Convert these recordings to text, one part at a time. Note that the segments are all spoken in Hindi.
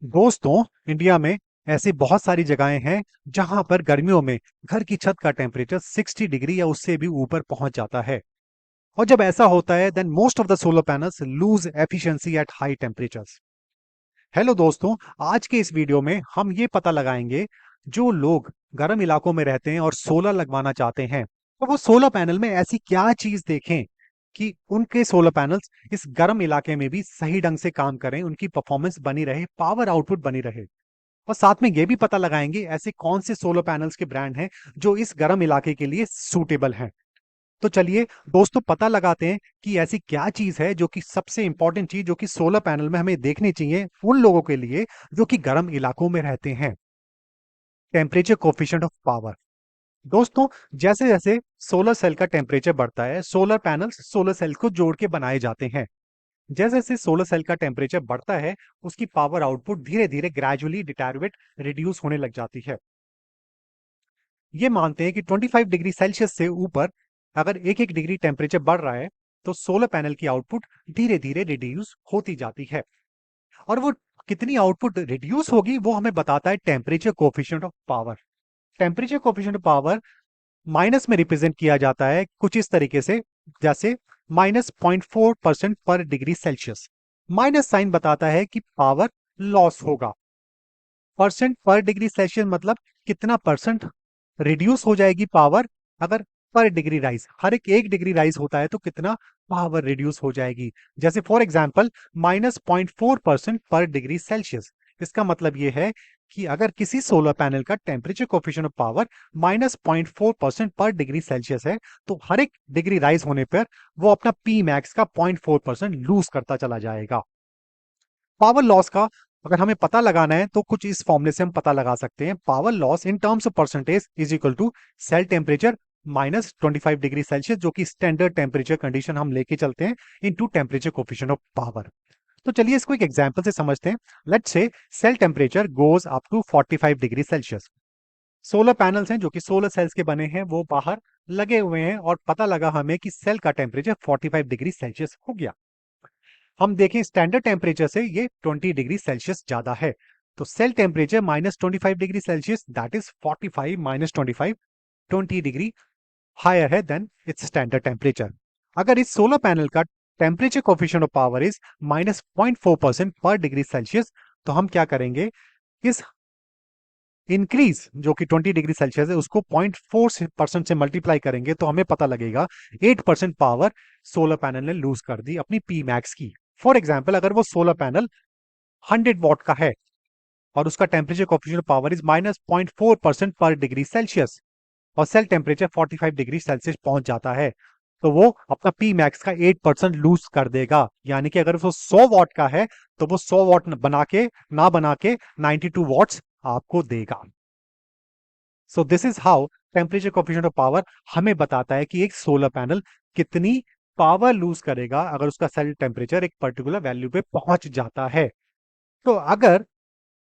दोस्तों, इंडिया में ऐसी बहुत सारी जगहें हैं जहां पर गर्मियों में घर की छत का टेम्परेचर 60 डिग्री या उससे भी ऊपर पहुंच जाता है। और जब ऐसा होता है then most of the solar panels lose efficiency at high temperatures. Hello दोस्तों, आज के इस वीडियो में हम ये पता लगाएंगे जो लोग गर्म इलाकों में रहते हैं और सोलर लगवाना चाहते हैं तो वो सोलर पैनल में ऐसी क्या चीज देखें कि उनके सोलर पैनल्स इस गर्म इलाके में भी सही ढंग से काम करें, उनकी परफॉर्मेंस बनी रहे, पावर आउटपुट बनी रहे। और साथ में ये भी पता लगाएंगे ऐसे कौन से सोलर पैनल्स के ब्रांड हैं जो इस गर्म इलाके के लिए सूटेबल हैं। तो चलिए दोस्तों, पता लगाते हैं कि ऐसी क्या चीज है जो कि सबसे इंपॉर्टेंट चीज जो कि सोलर पैनल में हमें देखनी चाहिए उन लोगों के लिए जो कि गर्म इलाकों में रहते हैं। Temperature coefficient of power. दोस्तों, जैसे जैसे सोलर सेल का टेम्परेचर बढ़ता है, सोलर पैनल्स सोलर सेल को जोड़ के बनाए जाते हैं। जैसे जैसे सोलर सेल का टेम्परेचर बढ़ता है, उसकी पावर आउटपुट धीरे धीरे ग्रेजुअली डिटैरिएट रिड्यूस होने लग जाती है। ये मानते हैं कि 25 डिग्री सेल्सियस से ऊपर अगर एक एक डिग्री टेम्परेचर बढ़ रहा है तो सोलर पैनल की आउटपुट धीरे धीरे रिड्यूस होती जाती है। और वो कितनी आउटपुट रिड्यूस होगी वो हमें बताता है temperature coefficient of power. Temperature coefficient of power minus में रिप्रेजेंट किया जाता है कुछ इस तरीके से, जैसे -0.4% per degree Celsius. Minus sign बताता है कि पावर लॉस होगा। परसेंट पर डिग्री सेल्सियस मतलब कितना परसेंट रिड्यूस हो जाएगी पावर अगर पर डिग्री राइज, हर एक डिग्री राइज होता है तो कितना पावर रिड्यूस हो जाएगी। जैसे for example -0.4% per degree Celsius. इसका मतलब यह है कि अगर किसी सोलर पैनल का temperature coefficient of power -0.4% per degree Celsius है तो हर एक डिग्री राइज होने पर वो अपना पी मैक्स का 0.4% लूज करता चला जाएगा। पावर लॉस का अगर हमें पता लगाना है तो कुछ इस फॉर्मूले से हम पता लगा सकते हैं। Power loss in terms of percentage is equal to cell temperature -25 degree Celsius, जो कि स्टैंडर्ड टेम्परेचर कंडीशन हम लेके चलते हैं, into temperature coefficient of power. तो चलिए इसको एक एग्जांपल से समझते हैं। Let's say cell temperature goes up to 45 degree Celsius. Solar panels हैं जो कि सोलर सेल्स के बने हैं, वो बाहर लगे हुए हैं और पता लगा हमें कि सेल का टेम्परेचर 45 डिग्री सेल्सियस हो गया। हम देखें स्टैंडर्ड टेम्परेचर से ये 20 डिग्री सेल्सियस ज्यादा है, तो cell temperature -25 degree Celsius that is 45 -25, 20 degree higher है देन इट्स स्टैंडर्ड टेम्परेचर। अगर इस सोलर पैनल का temperature coefficient of power is -0.4% per degree Celsius, तो हम क्या करेंगे, इस इंक्रीज जो कि 20 डिग्री सेल्सियस है उसको 0.4% से मल्टीप्लाई करेंगे तो हमें पता लगेगा 8% पावर सोलर पैनल ने लूज कर दी अपनी पी मैक्स की। फॉर एग्जाम्पल, अगर वो सोलर पैनल 100 वॉट का है और उसका temperature coefficient power is -0.4% per degree Celsius और सेल टेम्परेचर 45 डिग्री सेल्सियस पहुंच जाता है, तो वो अपना पी मैक्स का 8% लूज कर देगा। यानी कि अगर वो 100 वॉट का है तो वो 100 वॉट बना के 92 वॉट्स आपको देगा। So this is how temperature coefficient of power हमें बताता है कि एक सोलर पैनल कितनी पावर लूज करेगा अगर उसका सेल टेम्परेचर एक पर्टिकुलर वैल्यू पे पहुंच जाता है। तो अगर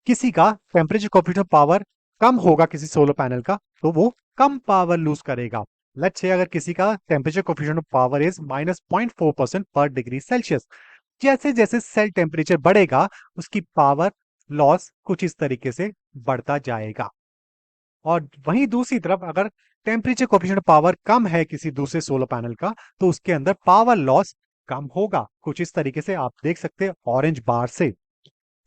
किसी का टेम्परेचर कोफिशिएंट ऑफ पावर कम होगा किसी सोलर पैनल का तो वो कम पावर लूज करेगा। लेट्स से अगर किसी का temperature coefficient of power is -0.4% per degree Celsius, जैसे जैसे सेल टेम्परेचर बढ़ेगा उसकी पावर लॉस कुछ इस तरीके से बढ़ता जाएगा। और वहीं दूसरी तरफ अगर टेम्परेचर कोफिशिएंट पावर कम है किसी दूसरे सोलर पैनल का तो उसके अंदर पावर लॉस कम होगा। कुछ इस तरीके से आप देख सकते हैं ऑरेंज बार से।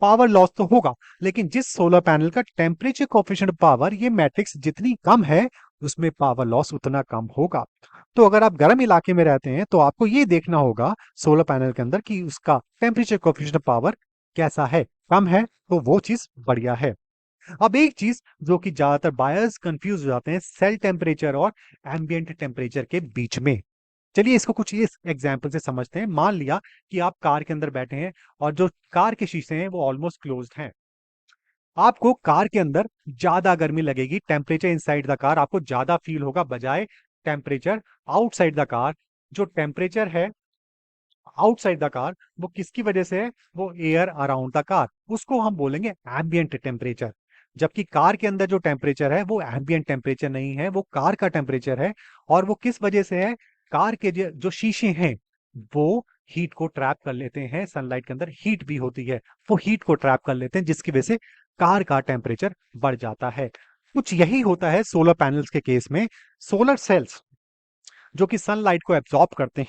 पावर लॉस तो होगा, लेकिन जिस सोलर पैनल का टेम्परेचर कोफिशिएंट पावर ये मैट्रिक्स जितनी कम है उसमें पावर लॉस उतना कम होगा। तो अगर आप गर्म इलाके में रहते हैं तो आपको ये देखना होगा सोलर पैनल के अंदर कि उसका टेम्परेचर कोफिशिएंट पावर कैसा है। कम है तो वो चीज बढ़िया है। अब एक चीज जो कि ज्यादातर बायर्स कंफ्यूज हो जाते हैं सेल टेम्परेचर और एम्बिएंट टेम्परेचर के बीच में। चलिए इसको कुछ इस एग्जांपल से समझते हैं। मान लिया कि आप कार के अंदर बैठे हैं और जो कार के शीशे हैं वो ऑलमोस्ट क्लोज्ड हैं। आपको कार के अंदर ज्यादा गर्मी लगेगी, टेम्परेचर इनसाइड द कार आपको ज्यादा फील होगा बजाय टेम्परेचर आउटसाइड द कार। जो टेम्परेचर है आउटसाइड द कार वो किसकी वजह से है, वो एयर अराउंड द कार, उसको हम बोलेंगे एम्बिएंट टेम्परेचर। जबकि कार के अंदर जो टेम्परेचर है वो एम्बिएंट टेम्परेचर नहीं है, वो कार का टेम्परेचर है। और वो किस वजह से है, कार के जो शीशे हैं वो हीट को ट्रैप कर लेते हैं, सनलाइट के अंदर हीट भी होती है, वो हीट को ट्रैप कर लेते हैं जिसकी वजह से कार का टेम्परेचर बढ़ जाता है। कुछ यही होता है सोलर पैनल्स के केस में। सोलर सेल्स जो कि सनलाइट को एब्जॉर्ब करते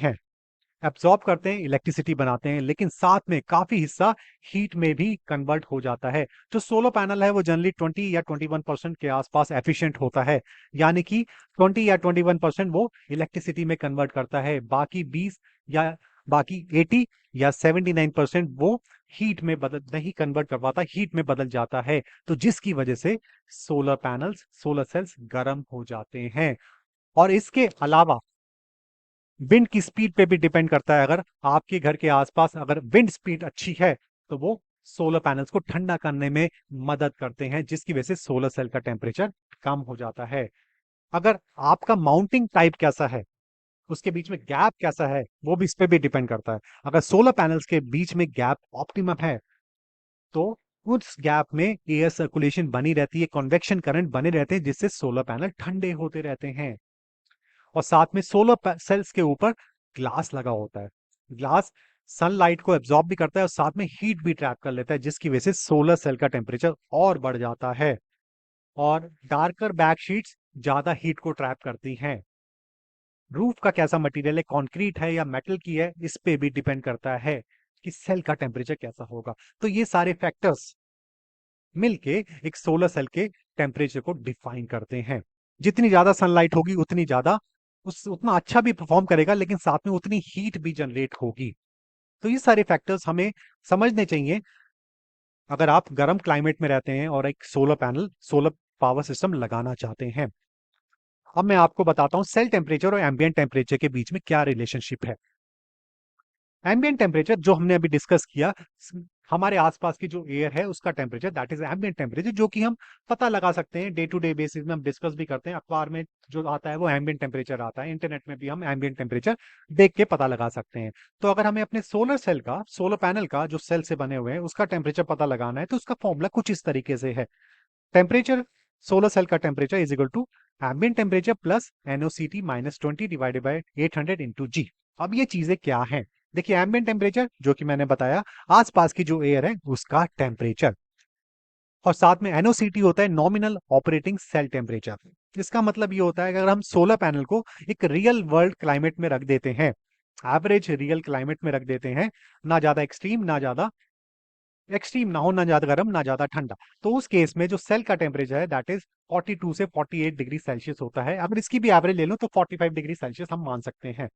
हैं, इलेक्ट्रिसिटी बनाते हैं, लेकिन साथ में काफी हिस्सा हीट में भी कन्वर्ट हो जाता है। जो सोलर पैनल है वो जनरली 20 या 21% के आसपास एफिशिएंट होता है, यानी कि 20 या 21% वो इलेक्ट्रिसिटी में कन्वर्ट करता है, बाकी 20 या बाकी 80 या 79% वो हीट में बदल नहीं कन्वर्ट कर पाता, हीट में बदल जाता है। तो जिसकी वजह से सोलर सेल्स गर्म हो जाते हैं। और इसके अलावा विंड की स्पीड पे भी डिपेंड करता है। अगर आपके घर के आसपास अगर विंड स्पीड अच्छी है तो वो सोलर पैनल्स को ठंडा करने में मदद करते हैं, जिसकी वजह से सोलर सेल का टेम्परेचर कम हो जाता है। अगर आपका माउंटिंग टाइप कैसा है, उसके बीच में गैप कैसा है, वो भी इस पे भी डिपेंड करता है। अगर सोलर पैनल्स के बीच में गैप ऑप्टिमम है तो उस गैप में एयर सर्कुलेशन बनी रहती है, कन्वेक्शन करंट बने रहते हैं, जिससे सोलर पैनल ठंडे होते रहते हैं। और साथ में सोलर सेल्स के ऊपर ग्लास लगा होता है। ग्लास सनलाइट को एब्जॉर्ब भी करता है और साथ में हीट भी ट्रैप कर लेता है, जिसकी वजह से सोलर सेल का टेम्परेचर और बढ़ जाता है। और डार्कर बैक शीट्स ज्यादा हीट को ट्रैप करती हैं। रूफ का कैसा मटेरियल है, कंक्रीट है या मेटल की है, इस पे भी डिपेंड करता है कि सेल का टेम्परेचर कैसा होगा। तो ये सारे फैक्टर्स मिलके एक सोलर सेल के टेम्परेचर को डिफाइन करते हैं। जितनी ज्यादा सनलाइट होगी उतनी ज्यादा उतना अच्छा भी परफॉर्म करेगा, लेकिन साथ में उतनी हीट भी जनरेट होगी। तो ये सारे फैक्टर्स हमें समझने चाहिए अगर आप गर्म क्लाइमेट में रहते हैं और एक सोलर पावर सिस्टम लगाना चाहते हैं। अब मैं आपको बताता हूं सेल टेम्परेचर और एम्बिएंट टेम्परेचर के बीच में क्या रिलेशनशिप है। एम्बिएंट टेम्परेचर जो हमने अभी डिस्कस किया, हमारे आसपास की जो एयर है उसका temperature, that is ambient temperature, जो कि हम पता लगा सकते हैं डे टू डे बेसिस में, हम डिस्कस भी करते हैं। अखबार में जो आता है वो एम्बिएंट टेम्परेचर आता है, इंटरनेट में भी हम एम्बिएंट टेम्परेचर देख के पता लगा सकते हैं। तो अगर हमें अपने सोलर पैनल का जो सेल से बने हुए हैं उसका टेम्परेचर पता लगाना है तो उसका फॉर्मूला कुछ इस तरीके से है। टेम्परेचर सोलर सेल का temperature is equal to ambient temperature plus NOCT -20 divided by 800 into G. अब ये चीजें क्या हैं? देखिए, एम्बिएंट टेम्परेचर जो कि मैंने बताया, आसपास की जो एयर है उसका टेम्परेचर, और साथ में NOCT होता है नॉमिनल ऑपरेटिंग सेल टेम्परेचर। इसका मतलब ये होता है कि अगर हम सोलर पैनल को एक रियल वर्ल्ड क्लाइमेट में रख देते हैं, एवरेज रियल क्लाइमेट में रख देते हैं, ना ज्यादा एक्सट्रीम ना हो, ना ज्यादा गर्म ना ज्यादा ठंडा, तो उस केस में जो सेल का टेम्परेचर है दैट इज 42 से 48 डिग्री सेल्सियस होता है। अगर इसकी भी एवरेज ले लो तो 45 डिग्री सेल्सियस हम मान सकते हैं।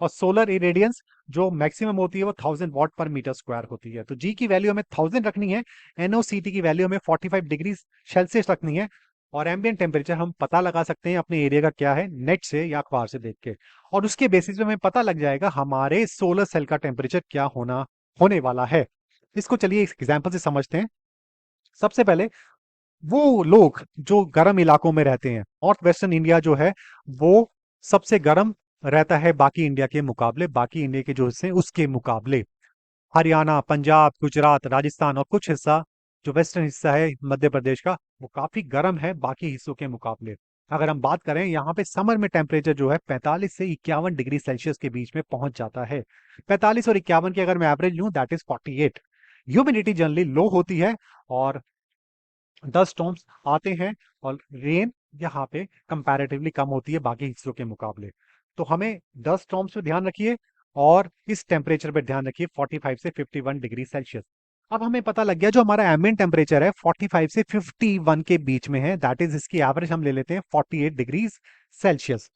और सोलर इरेडियंस जो मैक्सिमम होती है वो 1000 वाट पर मीटर स्क्वायर होती है। तो जी की वैल्यू हमें 1000 रखनी है, NOCT की वैल्यू हमें 45 डिग्री सेल्सियस रखनी है, और एम्बिएंट टेम्परेचर हम पता लगा सकते हैं अपने एरिया का क्या है नेट से या अखबार से देख के, और उसके बेसिस पे हमें पता लग जाएगा हमारे सोलर सेल का टेम्परेचर क्या होने वाला है। इसको चलिए एक एग्जाम्पल से समझते हैं। सबसे पहले, वो लोग जो गर्म इलाकों में रहते हैं, नॉर्थ वेस्टर्न इंडिया जो है वो सबसे गर्म रहता है बाकी इंडिया के मुकाबले, बाकी इंडिया के जो हिस्से हैं उसके मुकाबले। हरियाणा, पंजाब, गुजरात, राजस्थान और कुछ हिस्सा जो वेस्टर्न हिस्सा है मध्य प्रदेश का, वो काफी गर्म है बाकी हिस्सों के मुकाबले। अगर हम बात करें, यहाँ पे समर में टेम्परेचर जो है 45 से 51 डिग्री सेल्सियस के बीच में पहुंच जाता है। 45 और 51 की अगर मैं एवरेज लूं दैट इज 48। ह्यूमिडिटी जनरली लो होती है और डस्ट स्टॉर्म्स आते हैं, और रेन यहाँ पे कंपैरेटिवली कम होती है बाकी हिस्सों के मुकाबले। तो हमें डस्ट स्टॉर्म्स पे ध्यान रखिए और इस टेम्परेचर पे ध्यान रखिए 45 से 51 डिग्री सेल्सियस। अब हमें पता लग गया जो हमारा एम्बिएंट टेम्परेचर है 45 से 51 के बीच में है, दैट इज इसकी एवरेज हम ले लेते हैं 48 डिग्री सेल्सियस।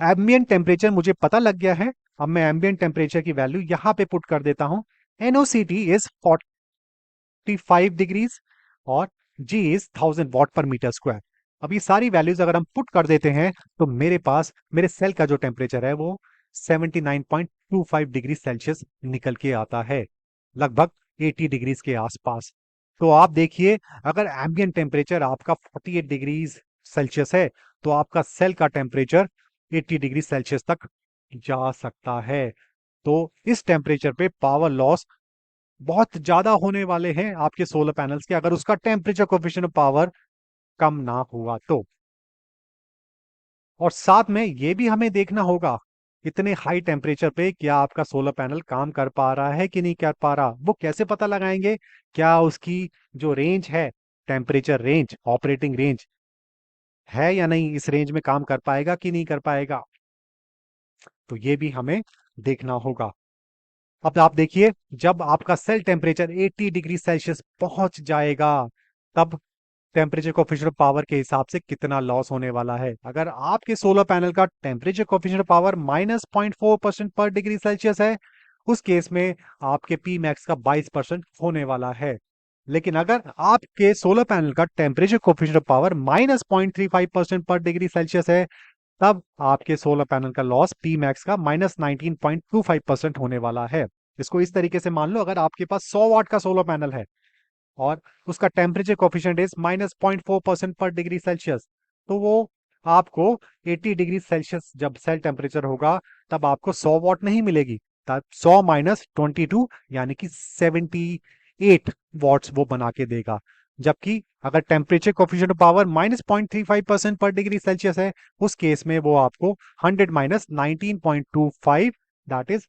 एम्बिएंट टेम्परेचर मुझे पता लग गया है। अब मैं एम्बिएंट टेम्परेचर की वैल्यू यहाँ पे पुट कर देता हूं। NOCT इज 45 डिग्रीज और G इज 1000 वाट पर मीटर स्क्वायर। अब ये सारी वैल्यूज अगर हम पुट कर देते हैं तो मेरे पास मेरे सेल का जो टेम्परेचर है वो 79.25 डिग्री सेल्सियस निकल के आता है, लगभग 80 डिग्रीज के आसपास। तो आप देखिए, अगर एम्बिएंट टेम्परेचर आपका 48 डिग्रीज सेल्सियस है तो आपका सेल का टेम्परेचर 80 डिग्री सेल्सियस तक जा सकता है। तो इस टेम्परेचर पे पावर लॉस बहुत ज्यादा होने वाले हैं आपके सोलर पैनल्स के, अगर उसका टेम्परेचर कोफिशिएंट ऑफ पावर कम ना हुआ तो। और साथ में ये भी हमें देखना होगा इतने हाई टेम्परेचर पे क्या आपका सोलर पैनल काम कर पा रहा है कि नहीं कर पा रहा, वो कैसे पता लगाएंगे? क्या उसकी जो रेंज है, टेम्परेचर रेंज, ऑपरेटिंग रेंज है या नहीं, इस रेंज में काम कर पाएगा कि नहीं कर पाएगा, तो ये भी हमें देखना होगा। अब आप देखिए, जब आपका सेल टेम्परेचर 80 डिग्री सेल्सियस पहुंच जाएगा, तब टेम्परेचर कोफिशिएंट पावर के हिसाब से कितना लॉस होने वाला है। अगर आपके सोलर पैनल का temperature coefficient power -0.4% per degree Celsius है, उस केस में आपके पी मैक्स का 22% होने वाला है। लेकिन अगर आपके सोलर पैनल का टेम्परेचर कोफिशिएंट पावर -0.35% पर डिग्री सेल्सियस है, तब आपके सोलर पैनल का लॉस पी मैक्स का -19.25% होने वाला है। इसको इस तरीके से मान लो, अगर आपके पास 100 वाट का सोलर पैनल है और उसका temperature coefficient is -0.4% per degree Celsius, तो वो आपको 80 डिग्री सेल्सियस जब सेल टेम्परेचर होगा, तब आपको 100 वाट नहीं मिलेगी, तब 100 - 22 यानी कि 78 वॉट्स वो बना के देगा। जबकि अगर टेम्परेचर कोफिशिएंट पावर -0.35% पर डिग्री सेल्सियस है, उस केस में वो आपको 100 - 19.25, दैट इज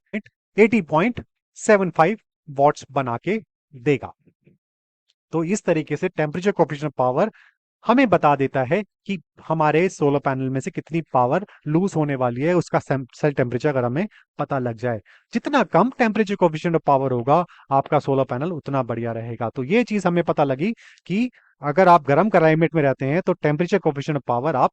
80.75 वॉट्स बना के देगा। तो इस तरीके से टेम्परेचर कोफिशिएंट पावर हमें बता देता है कि हमारे सोलर पैनल में से कितनी पावर लूज होने वाली है, उसका सेल टेम्परेचर अगर हमें पता लग जाए। जितना कम टेम्परेचर कोफिशिएंट पावर होगा, आपका सोलर पैनल उतना बढ़िया रहेगा। तो ये चीज हमें पता लगी कि अगर आप गर्म क्लाइमेट में रहते हैं, तो टेम्परेचर कोफिशिएंट पावर आप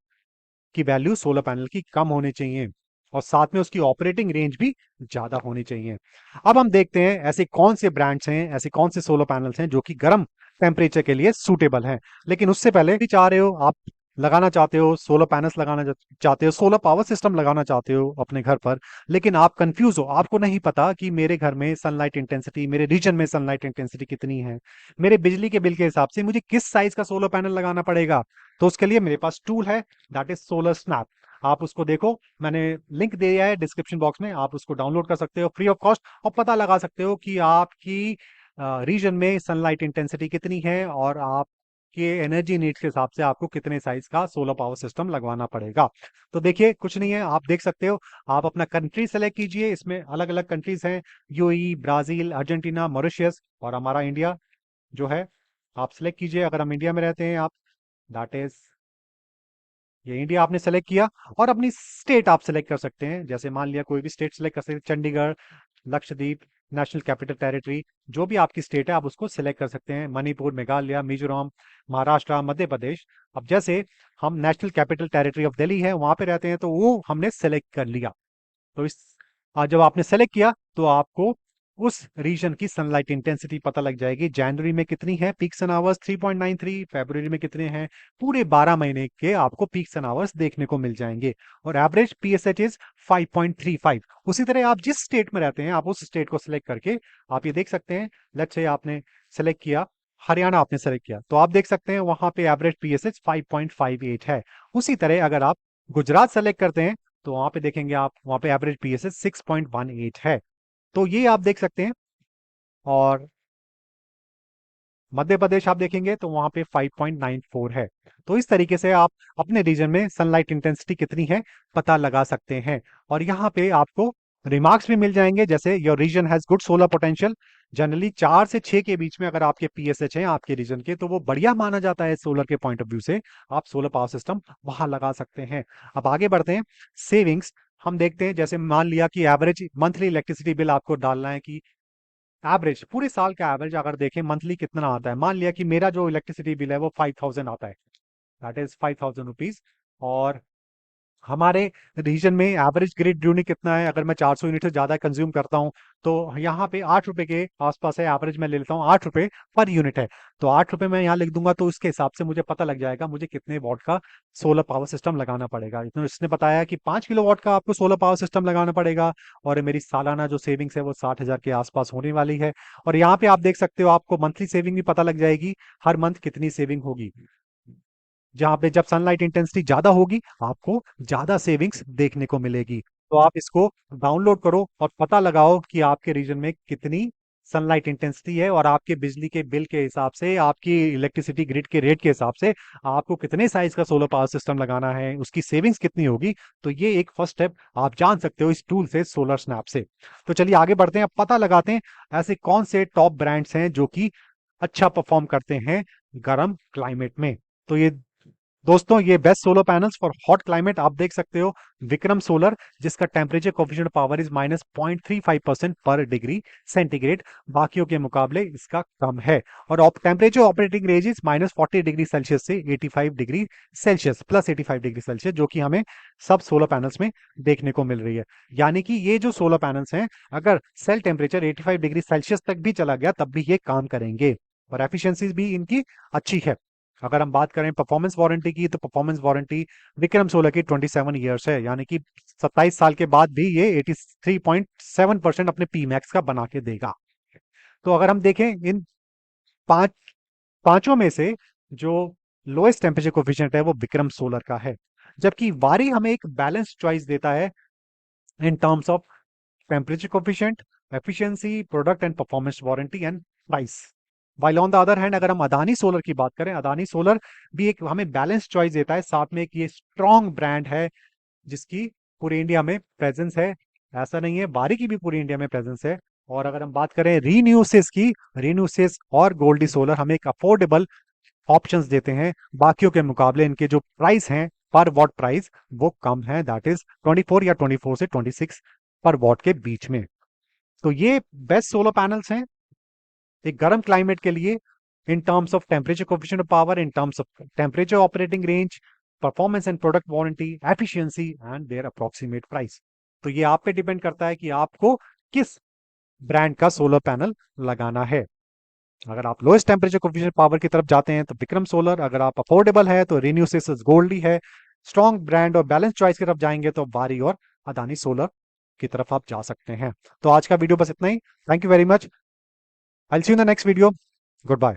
की वैल्यू सोलर पैनल की कम होनी चाहिए, और साथ में उसकी ऑपरेटिंग रेंज भी ज्यादा होनी चाहिए। अब हम देखते हैं ऐसे कौन से ब्रांड्स हैं, ऐसे कौन से सोलर पैनल्स हैं जो कि गर्म टेम्परेचर के लिए सूटेबल हैं। लेकिन उससे पहले भी चाह रहे हो आप लगाना चाहते हो सोलर पैनल्स, लगाना चाहते हो सोलर पावर सिस्टम लगाना चाहते हो अपने घर पर, लेकिन आप कंफ्यूज हो, आपको नहीं पता कि मेरे घर में सनलाइट इंटेंसिटी, मेरे रीजन में सनलाइट इंटेंसिटी कितनी है, मेरे बिजली के बिल के हिसाब से मुझे किस साइज का सोलर पैनल लगाना पड़ेगा। तो उसके लिए मेरे पास टूल है, दैट इज सोलर स्नैप। आप उसको देखो, मैंने लिंक दे दिया है डिस्क्रिप्शन बॉक्स में, आप उसको डाउनलोड कर सकते हो फ्री ऑफ कॉस्ट, और पता लगा सकते हो कि आपकी रीजन में सनलाइट इंटेंसिटी कितनी है, और आपके एनर्जी नीड्स के हिसाब से आपको कितने साइज का सोलर पावर सिस्टम लगवाना पड़ेगा। तो देखिए, कुछ नहीं है, आप देख सकते हो। आप अपना कंट्री सेलेक्ट कीजिए, इसमें अलग अलग कंट्रीज हैं, यूएई, ब्राजील, अर्जेंटीना, मॉरिशस, और हमारा इंडिया जो है, आप सिलेक्ट कीजिए। अगर हम इंडिया में रहते हैं, आप दैट इज ये इंडिया आपने सेलेक्ट किया, और अपनी स्टेट आप सेलेक्ट कर सकते हैं। जैसे मान लिया कोई भी स्टेट सेलेक्ट कर सकते हैं, Chandigarh, Lakshadweep, national capital territory, जो भी आपकी स्टेट है आप उसको सिलेक्ट कर सकते हैं। मणिपुर, मेघालय, मिजोरम, महाराष्ट्र, मध्य प्रदेश। अब जैसे हम national capital territory of Delhi है, वहां पे रहते हैं, तो वो हमने सेलेक्ट कर लिया। तो इस आज जब आपने सेलेक्ट किया, तो आपको उस रीजन की सनलाइट इंटेंसिटी पता लग जाएगी। जनवरी में कितनी है पीक सन आवर्स, 3.93, फरवरी में कितने हैं, पूरे 12 महीने के आपको पीक सन आवर्स देखने को मिल जाएंगे, और एवरेज पीएसएच इज 5.35। उसी तरह आप जिस स्टेट में रहते हैं, आप उस स्टेट को सिलेक्ट करके आप ये देख सकते हैं। लेट्स से आपने सेलेक्ट किया हरियाणा, आपने सेलेक्ट किया, तो आप देख सकते हैं वहां पे एवरेज पीएसएच 5.58 है। उसी तरह अगर आप गुजरात सेलेक्ट करते हैं, तो वहां पे देखेंगे आप, वहां पे एवरेज पीएसएच 6.18 है। तो ये आप देख सकते हैं। और मध्य प्रदेश आप देखेंगे तो वहां पे 5.94 है। तो इस तरीके से आप अपने रीजन में सनलाइट इंटेंसिटी कितनी है पता लगा सकते हैं। और यहाँ पे आपको रिमार्क्स भी मिल जाएंगे, जैसे your region has good solar potential. Generally 4 से 6 के बीच में अगर आपके पीएसएच हैं आपके रीजन के, तो वो बढ़िया माना जाता है सोलर के पॉइंट ऑफ व्यू से, आप सोलर पावर सिस्टम वहां लगा सकते हैं। अब आगे बढ़ते हैं, सेविंग्स हम देखते हैं। जैसे मान लिया कि एवरेज मंथली इलेक्ट्रिसिटी बिल आपको डालना है, कि एवरेज पूरे साल का एवरेज अगर देखें मंथली कितना आता है। मान लिया कि मेरा जो इलेक्ट्रिसिटी बिल है वो 5000 आता है, दैट इज 5000 रुपीज। और हमारे रीजन में एवरेज ग्रिड यूनिट कितना है, अगर मैं 400 यूनिट से ज्यादा कंज्यूम करता हूं, तो यहाँ पे 8 रुपए के आसपास है, एवरेज मैं ले लेता हूँ 8 रुपए पर यूनिट है। तो 8 रुपए मैं यहाँ लिख दूंगा, तो उसके हिसाब से मुझे पता लग जाएगा मुझे कितने वॉट का सोलर पावर सिस्टम लगाना पड़ेगा। इतना इसने बताया कि 5 किलो वॉट का आपको सोलर पावर सिस्टम लगाना पड़ेगा, और मेरी सालाना जो सेविंग्स है वो 60,000 के आसपास होने वाली है। और यहाँ पे आप देख सकते हो, आपको मंथली सेविंग भी पता लग जाएगी, हर मंथ कितनी सेविंग होगी। जहां पे जब सनलाइट इंटेंसिटी ज्यादा होगी, आपको ज्यादा सेविंग्स देखने को मिलेगी। तो आप इसको डाउनलोड करो और पता लगाओ कि आपके रीजन में कितनी सनलाइट इंटेंसिटी है और आपके बिजली के बिल के हिसाब से, आपकी इलेक्ट्रिसिटी ग्रिड के रेट के हिसाब से आपको कितने साइज का सोलर पावर सिस्टम लगाना है, उसकी सेविंग्स कितनी होगी। तो ये एक फर्स्ट स्टेप आप जान सकते हो इस टूल से, सोलर स्नैप से। तो चलिए आगे बढ़ते हैं, अब पता लगाते हैं ऐसे कौन से टॉप ब्रांड्स हैं जो कि अच्छा परफॉर्म करते हैं गर्म क्लाइमेट में। तो ये दोस्तों, ये best solar panels for hot climate आप देख सकते हो। विक्रम सोलर, जिसका टेम्परेचर कोफिशिएंट पावर इज -0.35% पर डिग्री सेंटीग्रेड, बाकियों के मुकाबले इसका कम है। और temperature operating range is -40 degree Celsius से 85 डिग्री सेल्सियस, +85 डिग्री सेल्सियस, जो कि हमें सब सोलर पैनल्स में देखने को मिल रही है। यानी कि ये जो सोलर पैनल्स हैं, अगर सेल टेम्परेचर 85 डिग्री सेल्सियस तक भी चला गया तब भी ये काम करेंगे, और एफिशिएंसी भी इनकी अच्छी है। अगर हम बात करें परफॉर्मेंस वारंटी की, तो परफॉर्मेंस वारंटी विक्रम सोलर की 27 ईयर्स है, यानी कि 27 साल के बाद भी ये 83.7% अपने पी मैक्स का बना के देगा। तो अगर हम देखें इन पांच पांचों में से जो लोएस्ट टेम्परेचर कोफिशिएंट है वो विक्रम सोलर का है, जबकि वारी हमें एक बैलेंस चॉइस देता है इन terms of temperature coefficient, efficiency, product and performance warranty and price. While on the other hand, अगर हम अदानी सोलर की बात करें, अदानी सोलर भी एक हमें बैलेंस चॉइस देता है, साथ में एक ये स्ट्रॉन्ग ब्रांड है जिसकी पूरे इंडिया में प्रेजेंस है। ऐसा नहीं है, बारी की भी पूरी इंडिया में प्रेजेंस है। और अगर हम बात करें रीन्यूसिस की, रीन्यूसिस और गोल्डी सोलर हमें एक अफोर्डेबल ऑप्शंस देते हैं, बाकियों के मुकाबले इनके जो प्राइस हैं पर वॉट प्राइस वो कम है, दैट इज 24 या 24 से 26 पर वॉट के बीच में। तो ये बेस्ट सोलर पैनल्स हैं एक गर्म क्लाइमेट के लिए, in terms of temperature coefficient of power, in terms of temperature operating range, performance and product warranty, efficiency and their approximate price. तो ये आप पे डिपेंड करता है कि आपको किस ब्रांड का सोलर पैनल लगाना है। अगर आप लोएस्ट टेम्परेचर कोफिशिएंट पावर की तरफ जाते हैं तो विक्रम सोलर, अगर आप अफोर्डेबल है तो रिन्यूसिस गोल्डी है, स्ट्रॉन्ग ब्रांड और बैलेंस चॉइस की तरफ जाएंगे तो वारी और अदानी सोलर की तरफ आप जा सकते हैं। तो आज का वीडियो बस इतना ही। Thank you very much. I'll see you in the next video. Goodbye.